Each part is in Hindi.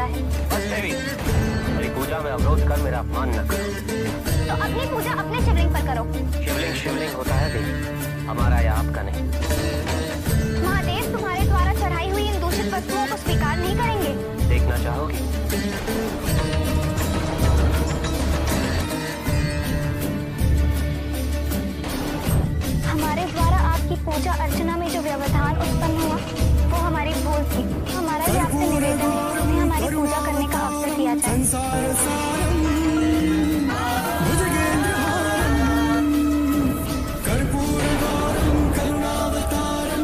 जाता है। बस देवी, मेरी पूजा में अवरोध कर मेरा अपमान न कर। तो अपनी पूजा अपने शिवलिंग पर करो। शिवलिंग शिवलिंग होता है देवी, हमारा या आपका नहीं। महादेव तुम्हारे द्वारा चढ़ाई हुई इन दूषित वस्तुओं को स्वीकार नहीं करेंगे। देखना चाहोगी? हमारे द्वारा आपकी पूजा अर्चना में जो व्यवधान उत्पन्न हुआ वो हमारी भूल थी। हमारा भी आपसे निवेदन है कि हमें हमारी पूजा करने का अवसर दिया जाए।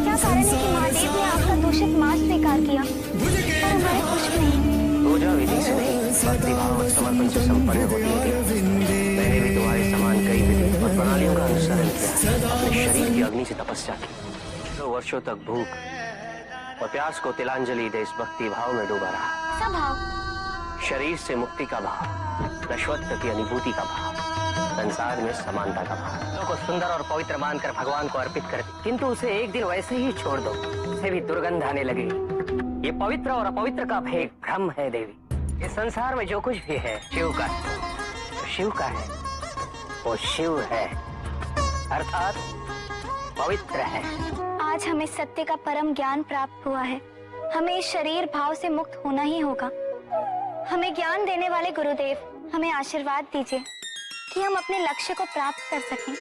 क्या कारण है कि महादेव ने आपका दूषित मांस स्वीकार किया पर हमारे कुछ नहीं? पूजा विधि से नहीं, भक्ति भाव और समर्पण से संपन्न होती है। मैंने भी तुम्हारे समान कई विधि और प्रणालियों का अनुसरण किया, अपने शरीर की अग्नि से तपस्या की। 2 वर्षों तक भूख और प्यास को तिलांजलि दे इस भक्ति भाव में डूबा रहा। सब भाव? शरीर से मुक्ति का भाव, नश्वरता की अनुभूति का भाव, संसार में समानता का भाव। लोगों को सुंदर और पवित्र मानकर भगवान को अर्पित कर दी, किंतु उसे एक दिन वैसे ही छोड़ दो, उसे भी दुर्गंध आने लगेगी। ये पवित्र और अपवित्र का भेद भ्रम है देवी। इस संसार में जो कुछ भी है शिव का है, तो शिव का है, वो शिव है, अर्थात पवित्र है। आज हमें सत्य का परम ज्ञान प्राप्त हुआ है। हमें इस शरीर भाव से मुक्त होना ही होगा। हमें ज्ञान देने वाले गुरुदेव, हमें आशीर्वाद दीजिए कि हम अपने लक्ष्य को प्राप्त कर सकें।